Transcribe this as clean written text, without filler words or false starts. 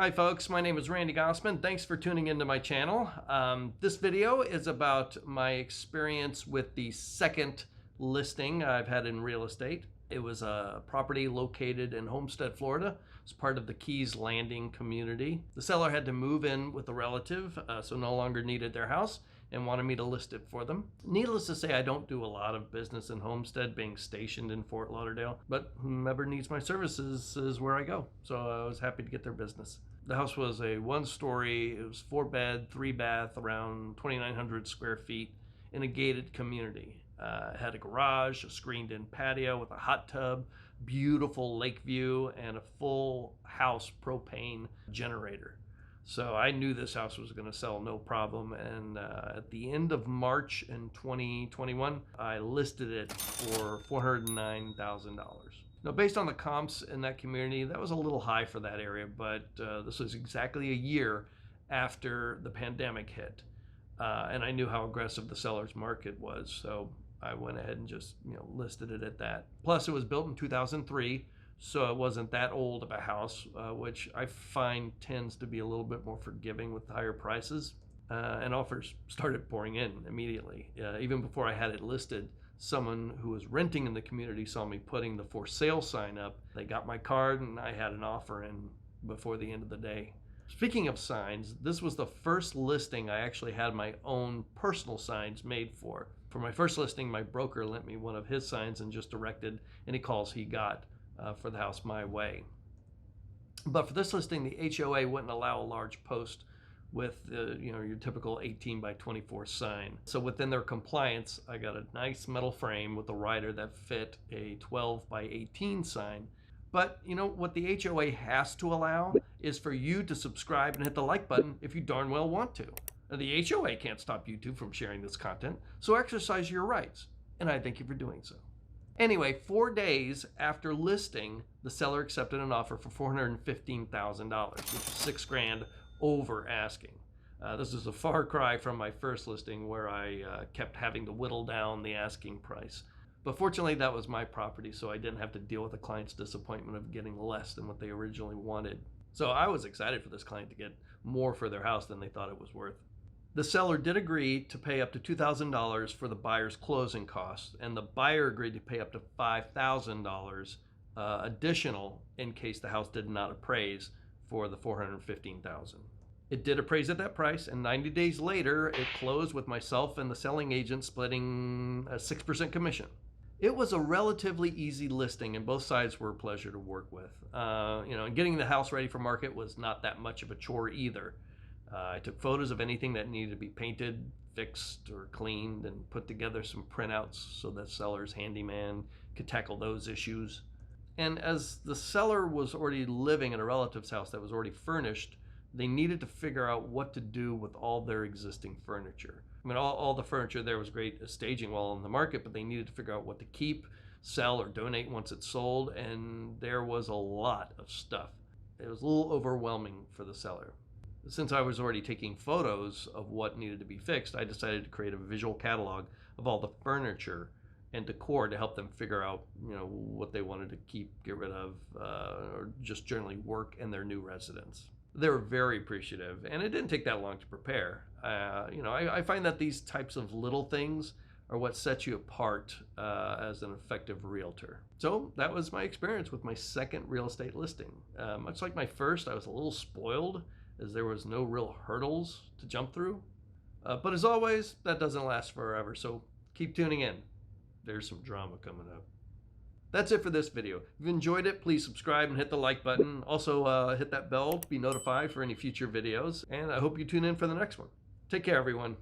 Hi folks, my name is Randy Gossman. Thanks for tuning into my channel. This video is about my experience with the second listing I've had in real estate. It was a property located in Homestead, Florida. It's part of the Keys Landing community. The seller had to move in with a relative, so no longer needed their house and wanted me to list it for them. Needless to say, I don't do a lot of business in Homestead, being stationed in Fort Lauderdale, but whomever needs my services is where I go. So I was happy to get their business. The house was a one-story, it was 4-bed, 3-bath, around 2,900 square feet in a gated community. It had a garage, a screened-in patio with a hot tub, beautiful lake view, and a full house propane generator. So I knew this house was going to sell no problem, and at the end of March in 2021, I listed it for $409,000. Now, based on the comps in that community, that was a little high for that area, but this was exactly a year after the pandemic hit, and I knew how aggressive the seller's market was, so I went ahead and just listed it at that. Plus, it was built in 2003. So it wasn't that old of a house, which I find tends to be a little bit more forgiving with higher prices. And offers started pouring in immediately. Even before I had it listed, someone who was renting in the community saw me putting the for sale sign up. They got my card and I had an offer in before the end of the day. Speaking of signs, this was the first listing I actually had my own personal signs made for. For my first listing, my broker lent me one of his signs and just directed any calls he got for the house my way. But for this listing, the HOA wouldn't allow a large post with your typical 18 by 24 sign. So within their compliance, I got a nice metal frame with a rider that fit a 12 by 18 sign. But what the HOA has to allow is for you to subscribe and hit the like button if you darn well want to. Now, the HOA can't stop YouTube from sharing this content, so exercise your rights, and I thank you for doing so. Anyway, 4 days after listing, the seller accepted an offer for $415,000, which is $6,000 over asking. This is a far cry from my first listing where I kept having to whittle down the asking price. But fortunately, that was my property, so I didn't have to deal with the client's disappointment of getting less than what they originally wanted. So I was excited for this client to get more for their house than they thought it was worth. The seller did agree to pay up to $2,000 for the buyer's closing costs, and the buyer agreed to pay up to $5,000 additional in case the house did not appraise for the $415,000. It did appraise at that price, and 90 days later, it closed with myself and the selling agent splitting a 6% commission. It was a relatively easy listing, and both sides were a pleasure to work with. And getting the house ready for market was not that much of a chore either. I took photos of anything that needed to be painted, fixed, or cleaned, and put together some printouts so that seller's handyman could tackle those issues. And as the seller was already living in a relative's house that was already furnished, they needed to figure out what to do with all their existing furniture. I mean, all the furniture there was great as staging while on the market, but they needed to figure out what to keep, sell, or donate once it's sold, and there was a lot of stuff. It was a little overwhelming for the seller. Since I was already taking photos of what needed to be fixed, I decided to create a visual catalog of all the furniture and decor to help them figure out, what they wanted to keep, get rid of, or just generally work in their new residence. They were very appreciative, and it didn't take that long to prepare. I find that these types of little things are what sets you apart as an effective realtor. So that was my experience with my second real estate listing. Much like my first, I was a little spoiled, as there was no real hurdles to jump through. But as always, that doesn't last forever, so keep tuning in. There's some drama coming up. That's it for this video. If you enjoyed it, please subscribe and hit the like button. Also, hit that bell to be notified for any future videos, and I hope you tune in for the next one. Take care, everyone.